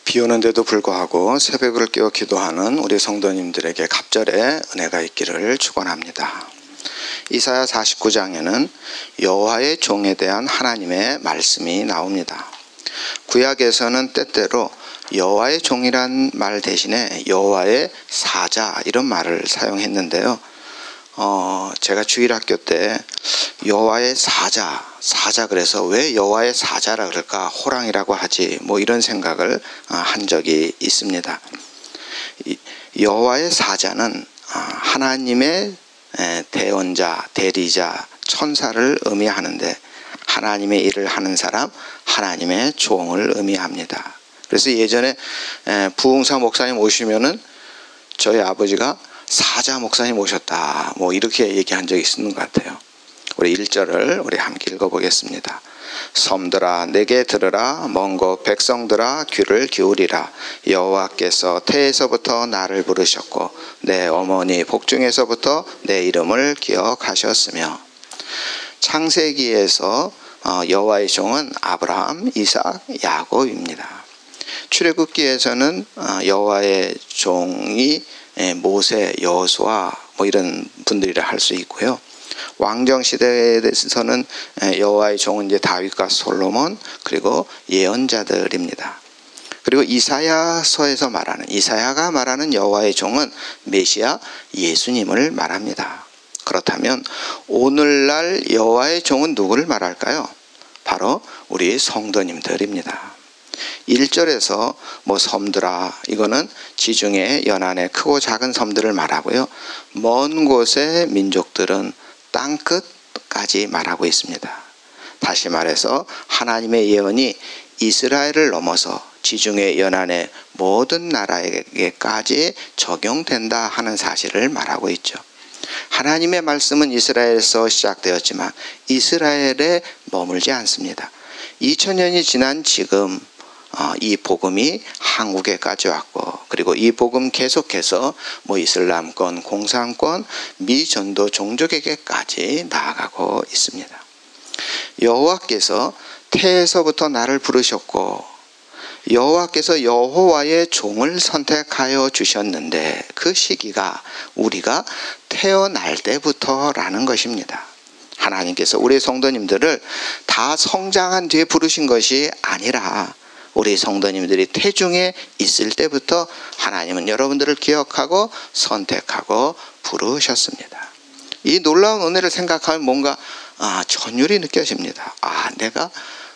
비 오는데도 불구하고 새벽을 깨워 기도하는 우리 성도님들에게 갑절의 은혜가 있기를 축원합니다. 이사야 49장에는 여호와의 종에 대한 하나님의 말씀이 나옵니다. 구약에서는 때때로 여호와의 종이란 말 대신에 여호와의 사자 이런 말을 사용했는데요. 제가 주일학교 때 여호와의 사자 그래서 왜 여호와의 사자라 그럴까, 호랑이라고 하지, 뭐 이런 생각을 한 적이 있습니다. 여호와의 사자는 하나님의 대언자, 대리자, 천사를 의미하는데 하나님의 일을 하는 사람, 하나님의 종을 의미합니다. 그래서 예전에 부흥사 목사님 오시면은 저희 아버지가 사자 목사님 오셨다, 뭐 이렇게 얘기한 적이 있는 것 같아요. 우리 1절을 우리 함께 읽어보겠습니다. 섬들아 내게 들으라, 먼 곳 백성들아 귀를 기울이라. 여호와께서 태에서부터 나를 부르셨고 내 어머니 복중에서부터 내 이름을 기억하셨으며. 창세기에서 여호와의 종은 아브라함, 이삭, 야곱입니다. 출애굽기에서는 여호와의 종이 모세, 여호수아 뭐 이런 분들이라 할 수 있고요. 왕정 시대에 대해서는 여호와의 종은 이제 다윗과 솔로몬 그리고 예언자들입니다. 그리고 이사야서에서 이사야가 말하는 여호와의 종은 메시아 예수님을 말합니다. 그렇다면 오늘날 여호와의 종은 누구를 말할까요? 바로 우리 성도님들입니다. 1절에서 섬들아, 이거는 지중해 연안의 크고 작은 섬들을 말하고요. 먼 곳의 민족들은 땅끝까지 말하고 있습니다. 다시 말해서 하나님의 예언이 이스라엘을 넘어서 지중해 연안의 모든 나라에게까지 적용된다 하는 사실을 말하고 있죠. 하나님의 말씀은 이스라엘에서 시작되었지만 이스라엘에 머물지 않습니다. 2000년이 지난 지금 이 복음이 한국에까지 왔고, 그리고 이 복음 계속해서 이슬람권, 공산권, 미전도 종족에게까지 나아가고 있습니다. 여호와께서 태에서부터 나를 부르셨고, 여호와께서 여호와의 종을 선택하여 주셨는데 그 시기가 우리가 태어날 때부터라는 것입니다. 하나님께서 우리 성도님들을 다 성장한 뒤에 부르신 것이 아니라 우리 성도님들이 태중에 있을 때부터 하나님은 여러분들을 기억하고 선택하고 부르셨습니다. 이 놀라운 은혜를 생각하면 뭔가 전율이 느껴집니다. 내가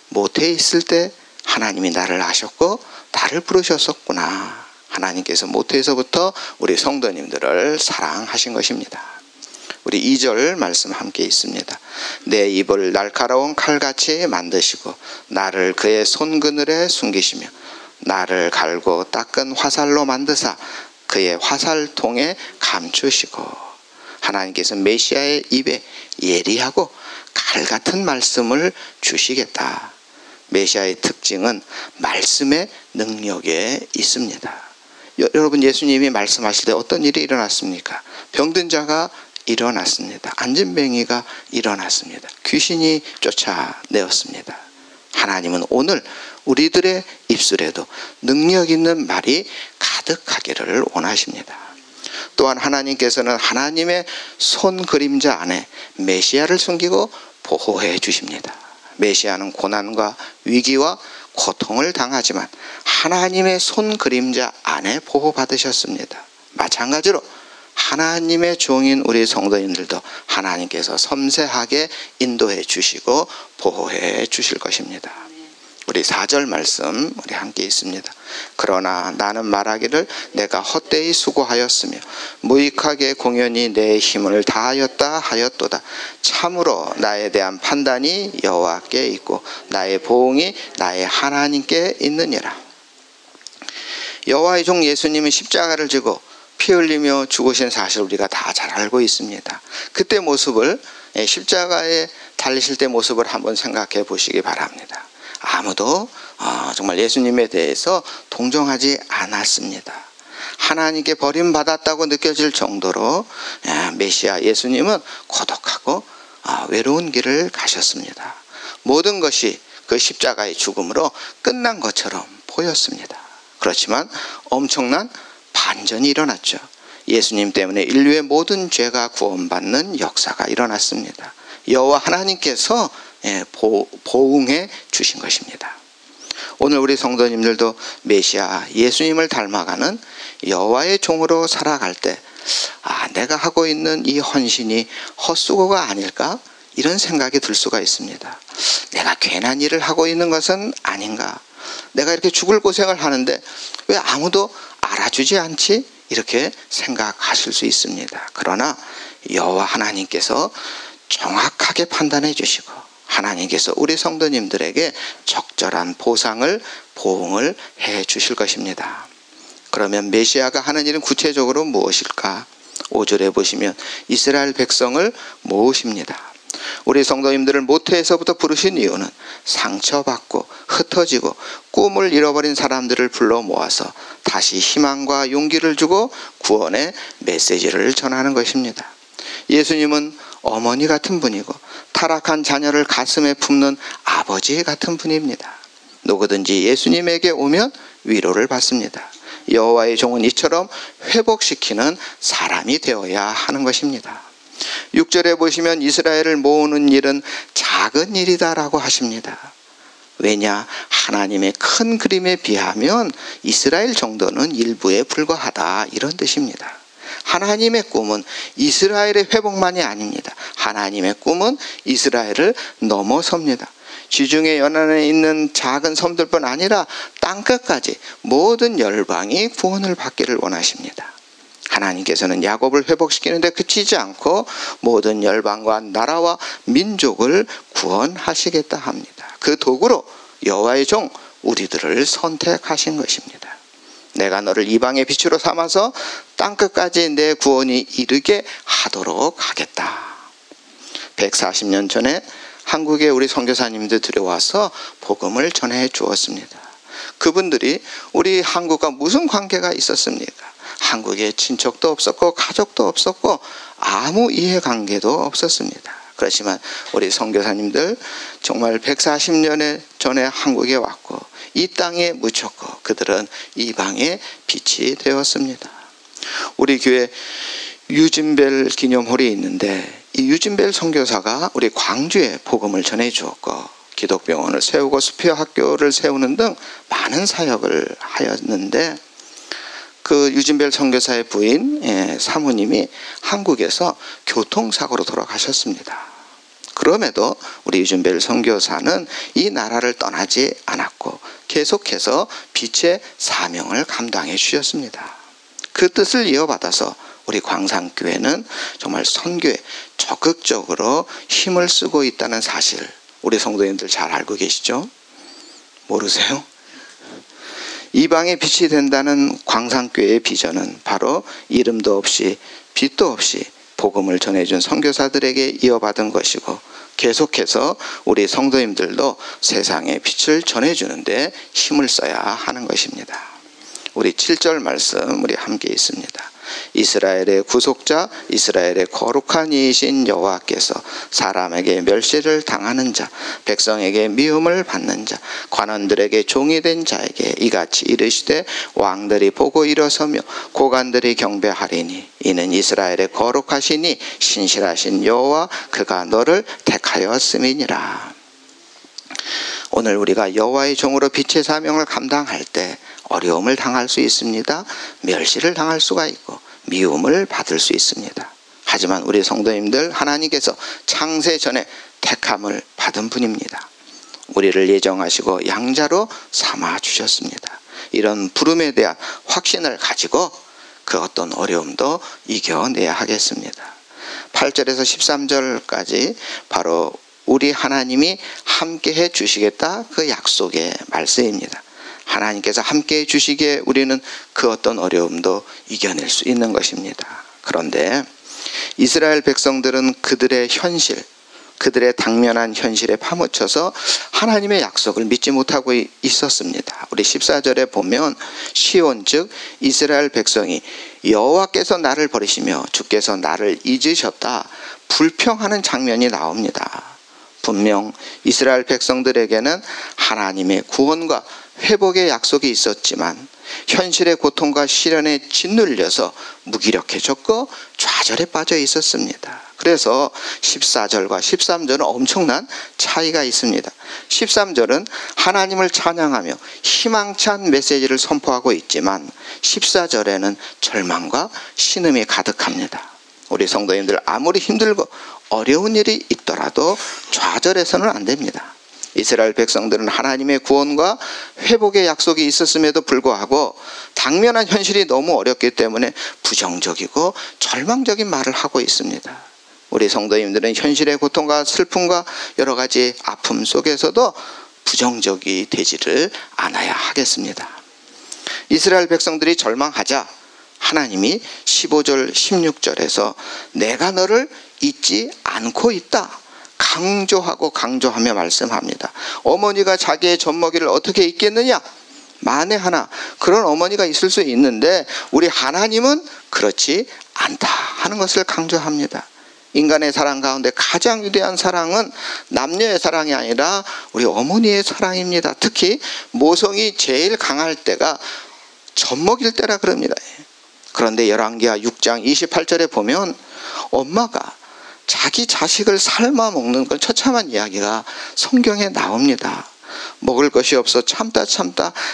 모태에 있을 때 하나님이 나를 아셨고 나를 부르셨었구나. 하나님께서 모태에서부터 우리 성도님들을 사랑하신 것입니다. 우리 2절 말씀 함께 있습니다. 내 입을 날카로운 칼같이 만드시고 나를 그의 손그늘에 숨기시며 나를 갈고 닦은 화살로 만드사 그의 화살통에 감추시고. 하나님께서 메시아의 입에 예리하고 칼 같은 말씀을 주시겠다. 메시아의 특징은 말씀의 능력에 있습니다. 여러분, 예수님이 말씀하실 때 어떤 일이 일어났습니까? 병든 자가 일어났습니다. 안진뱅이가 일어났습니다. 귀신이 쫓아내었습니다. 하나님은 오늘 우리들의 입술에도 능력 있는 말이 가득하기를 원하십니다. 또한 하나님께서는 하나님의 손 그림자 안에 메시아를 숨기고 보호해 주십니다. 메시아는 고난과 위기와 고통을 당하지만 하나님의 손 그림자 안에 보호받으셨습니다. 마찬가지로 하나님의 종인 우리 성도님들도 하나님께서 섬세하게 인도해 주시고 보호해 주실 것입니다. 우리 4절 말씀 우리 함께 있습니다. 그러나 나는 말하기를 내가 헛되이 수고하였으며 무익하게 공연히 내 힘을 다하였다 하였도다. 참으로 나에 대한 판단이 여호와께 있고 나의 보응이 나의 하나님께 있느니라. 여호와의 종 예수님은 십자가를 지고 피 흘리며 죽으신 사실 우리가 다 잘 알고 있습니다. 그때 모습을, 십자가에 달리실 때 모습을 한번 생각해 보시기 바랍니다. 아무도 정말 예수님에 대해서 동정하지 않았습니다. 하나님께 버림받았다고 느껴질 정도로 메시아 예수님은 고독하고 외로운 길을 가셨습니다. 모든 것이 그 십자가의 죽음으로 끝난 것처럼 보였습니다. 그렇지만 엄청난 반전이 일어났죠. 예수님 때문에 인류의 모든 죄가 구원받는 역사가 일어났습니다. 여호와 하나님께서 보응해 주신 것입니다. 오늘 우리 성도님들도 메시아 예수님을 닮아가는 여호와의 종으로 살아갈 때 내가 하고 있는 이 헌신이 헛수고가 아닐까? 이런 생각이 들 수가 있습니다. 내가 괜한 일을 하고 있는 것은 아닌가? 내가 이렇게 죽을 고생을 하는데 왜 아무도 알아주지 않지? 이렇게 생각하실 수 있습니다. 그러나 여호와 하나님께서 정확하게 판단해 주시고 하나님께서 우리 성도님들에게 적절한 보응을 해 주실 것입니다. 그러면 메시아가 하는 일은 구체적으로 무엇일까? 5절에 보시면 이스라엘 백성을 모으십니다. 우리 성도님들을 모태에서부터 부르신 이유는 상처받고 흩어지고 꿈을 잃어버린 사람들을 불러 모아서 다시 희망과 용기를 주고 구원의 메시지를 전하는 것입니다. 예수님은 어머니 같은 분이고 타락한 자녀를 가슴에 품는 아버지 같은 분입니다. 누구든지 예수님에게 오면 위로를 받습니다. 여호와의 종은 이처럼 회복시키는 사람이 되어야 하는 것입니다. 6절에 보시면 이스라엘을 모으는 일은 작은 일이다라고 하십니다. 왜냐? 하나님의 큰 그림에 비하면 이스라엘 정도는 일부에 불과하다, 이런 뜻입니다. 하나님의 꿈은 이스라엘의 회복만이 아닙니다. 하나님의 꿈은 이스라엘을 넘어섭니다. 지중해 연안에 있는 작은 섬들뿐 아니라 땅끝까지 모든 열방이 구원을 받기를 원하십니다. 하나님께서는 야곱을 회복시키는데 그치지 않고 모든 열방과 나라와 민족을 구원하시겠다 합니다. 그 도구로 여호와의 종 우리들을 선택하신 것입니다. 내가 너를 이방의 빛으로 삼아서 땅끝까지 내 구원이 이르게 하도록 하겠다. 140년 전에 한국에 우리 선교사님들 들여와서 복음을 전해 주었습니다. 그분들이 우리 한국과 무슨 관계가 있었습니까? 한국에 친척도 없었고 가족도 없었고 아무 이해관계도 없었습니다. 그렇지만 우리 선교사님들 정말 140년 전에 한국에 왔고 이 땅에 묻혔고 그들은 이방의 빛이 되었습니다. 우리 교회 유진벨 기념홀이 있는데 이 유진벨 선교사가 우리 광주에 복음을 전해 주었고 기독병원을 세우고 수표 학교를 세우는 등 많은 사역을 하였는데 그 유진벨 선교사의 부인 사모님이 한국에서 교통사고로 돌아가셨습니다. 그럼에도 우리 유진벨 선교사는 이 나라를 떠나지 않았고 계속해서 빛의 사명을 감당해 주셨습니다. 그 뜻을 이어받아서 우리 광산교회는 정말 선교에 적극적으로 힘을 쓰고 있다는 사실 우리 성도님들 잘 알고 계시죠? 모르세요? 이방의 빛이 된다는 광산교회의 비전은 바로 이름도 없이 빛도 없이 복음을 전해준 선교사들에게 이어받은 것이고 계속해서 우리 성도님들도 세상의 빛을 전해주는데 힘을 써야 하는 것입니다. 우리 7절 말씀 우리 함께 있습니다. 이스라엘의 구속자, 이스라엘의 거룩한 이이신 여호와께서 사람에게 멸시를 당하는 자, 백성에게 미움을 받는 자, 관원들에게 종이 된 자에게 이같이 이르시되 왕들이 보고 일어서며 고관들이 경배하리니 이는 이스라엘의 거룩하시니 신실하신 여호와 그가 너를 택하였음이니라. 오늘 우리가 여호와의 종으로 빛의 사명을 감당할 때 어려움을 당할 수 있습니다. 멸시를 당할 수가 있고 미움을 받을 수 있습니다. 하지만 우리 성도님들 하나님께서 창세 전에 택함을 받은 분입니다. 우리를 예정하시고 양자로 삼아 주셨습니다. 이런 부름에 대한 확신을 가지고 그 어떤 어려움도 이겨내야 하겠습니다. 8절에서 13절까지 바로 우리 하나님이 함께해 주시겠다 그 약속의 말씀입니다. 하나님께서 함께해 주시기에 우리는 그 어떤 어려움도 이겨낼 수 있는 것입니다. 그런데 이스라엘 백성들은 그들의 현실, 그들의 당면한 현실에 파묻혀서 하나님의 약속을 믿지 못하고 있었습니다. 우리 14절에 보면 시온 즉 이스라엘 백성이 여호와께서 나를 버리시며 주께서 나를 잊으셨다 불평하는 장면이 나옵니다. 분명 이스라엘 백성들에게는 하나님의 구원과 회복의 약속이 있었지만 현실의 고통과 시련에 짓눌려서 무기력해졌고 좌절에 빠져 있었습니다. 그래서 14절과 13절은 엄청난 차이가 있습니다. 13절은 하나님을 찬양하며 희망찬 메시지를 선포하고 있지만 14절에는 절망과 신음이 가득합니다. 우리 성도님들, 아무리 힘들고 어려운 일이 있더라도 좌절해서는 안 됩니다. 이스라엘 백성들은 하나님의 구원과 회복의 약속이 있었음에도 불구하고 당면한 현실이 너무 어렵기 때문에 부정적이고 절망적인 말을 하고 있습니다. 우리 성도님들은 현실의 고통과 슬픔과 여러 가지 아픔 속에서도 부정적이 되지를 않아야 하겠습니다. 이스라엘 백성들이 절망하자 하나님이 15절 16절에서 내가 너를 잊지 않고 있다 강조하며 말씀합니다. 어머니가 자기의 젖먹이를 어떻게 잊겠느냐? 만에 하나 그런 어머니가 있을 수 있는데 우리 하나님은 그렇지 않다 하는 것을 강조합니다. 인간의 사랑 가운데 가장 위대한 사랑은 남녀의 사랑이 아니라 우리 어머니의 사랑입니다. 특히 모성이 제일 강할 때가 젖먹일 때라 그럽니다. 그런데 열왕기하 6장 28절에 보면 엄마가 자기 자식을 삶아 먹는 건 처참한 이야기가 성경에 나옵니다. 먹을 것이 없어 참다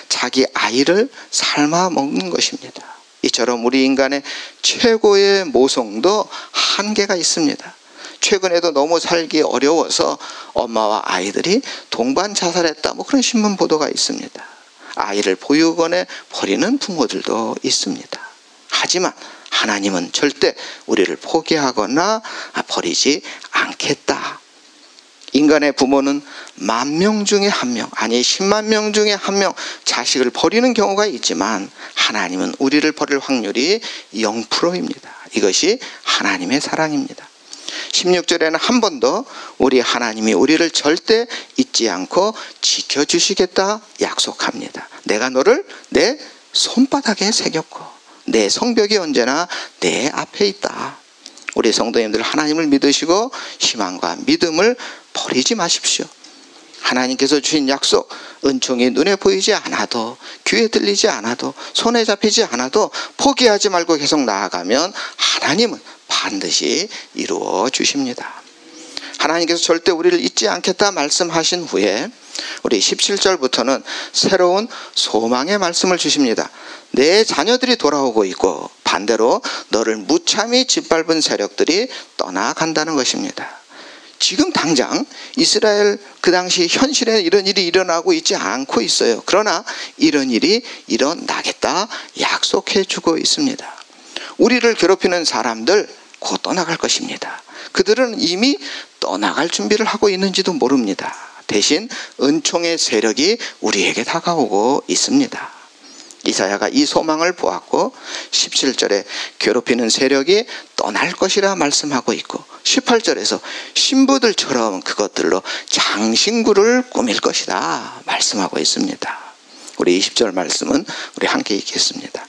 자기 아이를 삶아 먹는 것입니다. 이처럼 우리 인간의 최고의 모성도 한계가 있습니다. 최근에도 너무 살기 어려워서 엄마와 아이들이 동반 자살했다 그런 신문 보도가 있습니다. 아이를 보육원에 버리는 부모들도 있습니다. 하지만 하나님은 절대 우리를 포기하거나 버리지 않겠다. 인간의 부모는 10,000명 중에 1명, 아니 10만 명 중에 1명 자식을 버리는 경우가 있지만 하나님은 우리를 버릴 확률이 0%입니다. 이것이 하나님의 사랑입니다. 16절에는 한 번 더 우리 하나님이 우리를 절대 잊지 않고 지켜주시겠다 약속합니다. 내가 너를 내 손바닥에 새겼고 내 성벽이 언제나 내 앞에 있다. 우리 성도님들, 하나님을 믿으시고 희망과 믿음을 버리지 마십시오. 하나님께서 주신 약속, 은총이 눈에 보이지 않아도, 귀에 들리지 않아도, 손에 잡히지 않아도 포기하지 말고 계속 나아가면 하나님은 반드시 이루어 주십니다. 하나님께서 절대 우리를 잊지 않겠다 말씀하신 후에 우리 17절부터는 새로운 소망의 말씀을 주십니다. 내 자녀들이 돌아오고 있고 반대로 너를 무참히 짓밟은 세력들이 떠나간다는 것입니다. 지금 당장 이스라엘 그 당시 현실에 이런 일이 일어나고 있지 않고 있어요. 그러나 이런 일이 일어나겠다 약속해 주고 있습니다. 우리를 괴롭히는 사람들 곧 떠나갈 것입니다. 그들은 이미 떠나갈 준비를 하고 있는지도 모릅니다. 대신 은총의 세력이 우리에게 다가오고 있습니다. 이사야가 이 소망을 보았고 17절에 괴롭히는 세력이 떠날 것이라 말씀하고 있고 18절에서 신부들처럼 그것들로 장신구를 꾸밀 것이다 말씀하고 있습니다. 우리 20절 말씀은 우리 함께 읽겠습니다.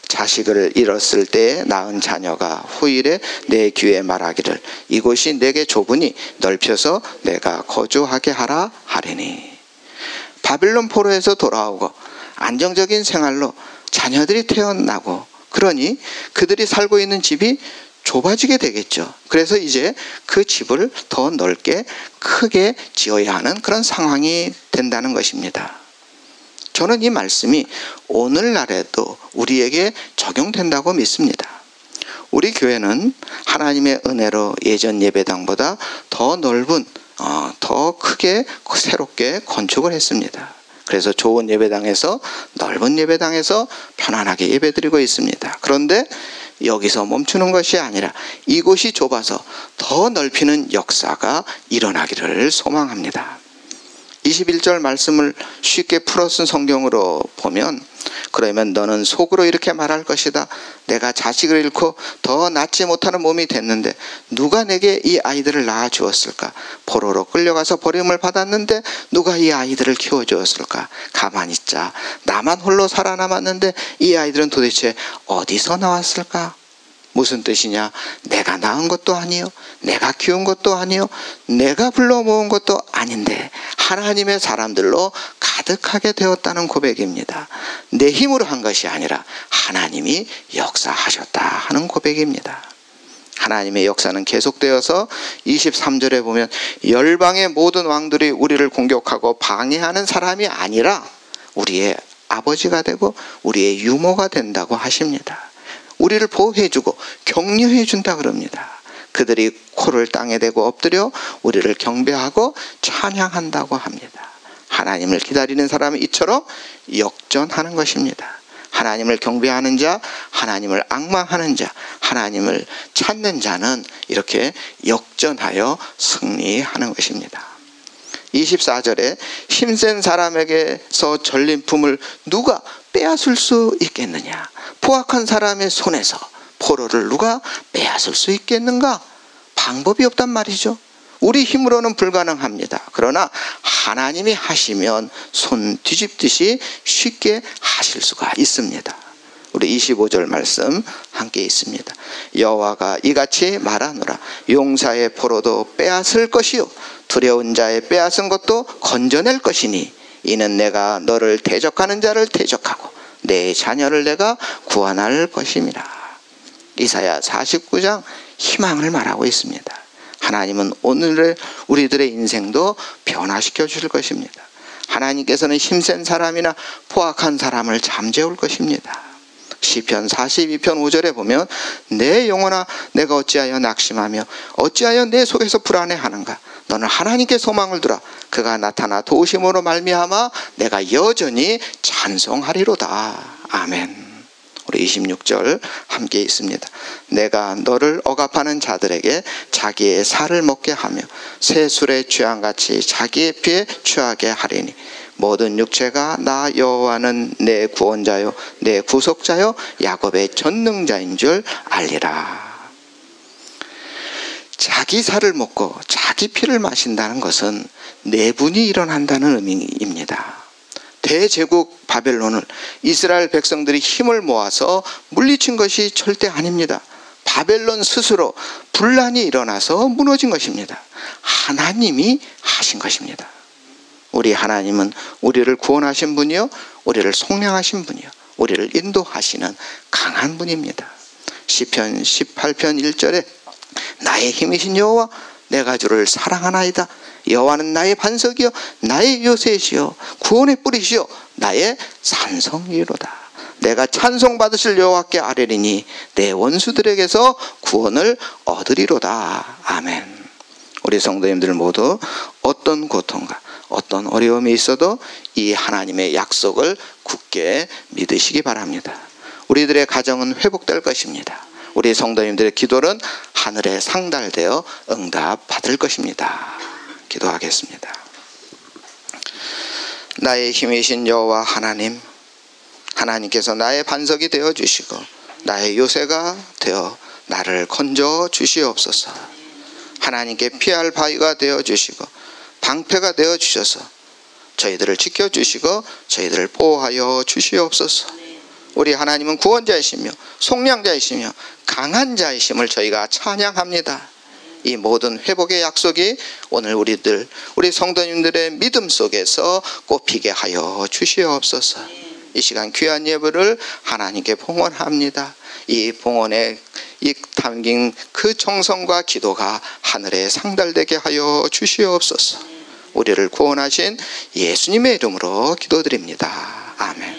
자식을 잃었을 때 낳은 자녀가 후일에 내 귀에 말하기를 이곳이 내게 좁으니 넓혀서 내가 거주하게 하라 하리니. 바빌론 포로에서 돌아오고 안정적인 생활로 자녀들이 태어나고 그러니 그들이 살고 있는 집이 좁아지게 되겠죠. 그래서 이제 그 집을 더 넓게 크게 지어야 하는 그런 상황이 된다는 것입니다. 저는 이 말씀이 오늘날에도 우리에게 적용된다고 믿습니다. 우리 교회는 하나님의 은혜로 예전 예배당보다 더 넓은, 더 크게 새롭게 건축을 했습니다. 그래서 좋은 예배당에서 넓은 예배당에서 편안하게 예배드리고 있습니다. 그런데 여기서 멈추는 것이 아니라 이곳이 좁아서 더 넓히는 역사가 일어나기를 소망합니다. 21절 말씀을 쉽게 풀어 쓴 성경으로 보면 그러면 너는 속으로 이렇게 말할 것이다. 내가 자식을 잃고 더 낳지 못하는 몸이 됐는데 누가 내게 이 아이들을 낳아 주었을까? 포로로 끌려가서 버림을 받았는데 누가 이 아이들을 키워 주었을까? 가만히 있자. 나만 홀로 살아남았는데 이 아이들은 도대체 어디서 나왔을까? 무슨 뜻이냐? 내가 낳은 것도 아니요, 내가 키운 것도 아니요, 내가 불러 모은 것도 아닌데 하나님의 사람들로 가득하게 되었다는 고백입니다. 내 힘으로 한 것이 아니라 하나님이 역사하셨다 하는 고백입니다. 하나님의 역사는 계속되어서 23절에 보면 열방의 모든 왕들이 우리를 공격하고 방해하는 사람이 아니라 우리의 아버지가 되고 우리의 유모가 된다고 하십니다. 우리를 보호해주고 격려해준다 그럽니다. 그들이 코를 땅에 대고 엎드려 우리를 경배하고 찬양한다고 합니다. 하나님을 기다리는 사람은 이처럼 역전하는 것입니다. 하나님을 경배하는 자, 하나님을 앙망하는 자, 하나님을 찾는 자는 이렇게 역전하여 승리하는 것입니다. 24절에 힘센 사람에게서 전림품을 누가 빼앗을 수 있겠느냐? 포악한 사람의 손에서 포로를 누가 빼앗을 수 있겠는가? 방법이 없단 말이죠. 우리 힘으로는 불가능합니다. 그러나 하나님이 하시면 손 뒤집듯이 쉽게 하실 수가 있습니다. 우리 25절 말씀 함께 있습니다. 여호와가 이같이 말하노라. 용사의 포로도 빼앗을 것이요 두려운 자의 빼앗은 것도 건져낼 것이니 이는 내가 너를 대적하는 자를 대적하고 내 자녀를 내가 구원할 것임이라. 이사야 49장 희망을 말하고 있습니다. 하나님은 오늘의 우리들의 인생도 변화시켜 주실 것입니다. 하나님께서는 힘센 사람이나 포악한 사람을 잠재울 것입니다. 시편 42편 5절에 보면 내 영혼아 내가 어찌하여 낙심하며 어찌하여 내 속에서 불안해하는가? 너는 하나님께 소망을 두라. 그가 나타나 도우심으로 말미암아 내가 여전히 찬송하리로다. 아멘. 우리 26절 함께 있습니다. 내가 너를 억압하는 자들에게 자기의 살을 먹게 하며 새 술에 취한같이 자기의 피에 취하게 하리니 모든 육체가 나 여호와는 내 구원자요 내 구속자요 야곱의 전능자인 줄 알리라. 자기 살을 먹고 자기 피를 마신다는 것은 내분이 일어난다는 의미입니다. 대제국 바벨론을 이스라엘 백성들이 힘을 모아서 물리친 것이 절대 아닙니다. 바벨론 스스로 분란이 일어나서 무너진 것입니다. 하나님이 하신 것입니다. 우리 하나님은 우리를 구원하신 분이요 우리를 속량하신 분이요 우리를 인도하시는 강한 분입니다. 시편 18편 1절에 나의 힘이신 여호와 내가 주를 사랑하나이다. 여호와는 나의 반석이요 나의 요새시요 구원의 뿌리시요 나의 산성이로다. 내가 찬송받으실 여호와께 아뢰리니 내 원수들에게서 구원을 얻으리로다. 아멘. 우리 성도님들 모두 어떤 고통과 어떤 어려움이 있어도 이 하나님의 약속을 굳게 믿으시기 바랍니다. 우리들의 가정은 회복될 것입니다. 우리 성도님들의 기도는 하늘에 상달되어 응답받을 것입니다. 기도하겠습니다. 나의 힘이신 여호와 하나님, 하나님께서 나의 반석이 되어 주시고 나의 요새가 되어 나를 건져 주시옵소서. 하나님께 피할 바위가 되어 주시고 방패가 되어 주셔서 저희들을 지켜주시고 저희들을 보호하여 주시옵소서. 우리 하나님은 구원자이시며 속량자이시며 강한 자이심을 저희가 찬양합니다. 이 모든 회복의 약속이 오늘 우리 성도님들의 믿음 속에서 꼽히게 하여 주시옵소서. 이 시간 귀한 예배를 하나님께 봉헌합니다. 이 봉헌에 담긴 그 정성과 기도가 하늘에 상달되게 하여 주시옵소서. 우리를 구원하신 예수님의 이름으로 기도드립니다. 아멘.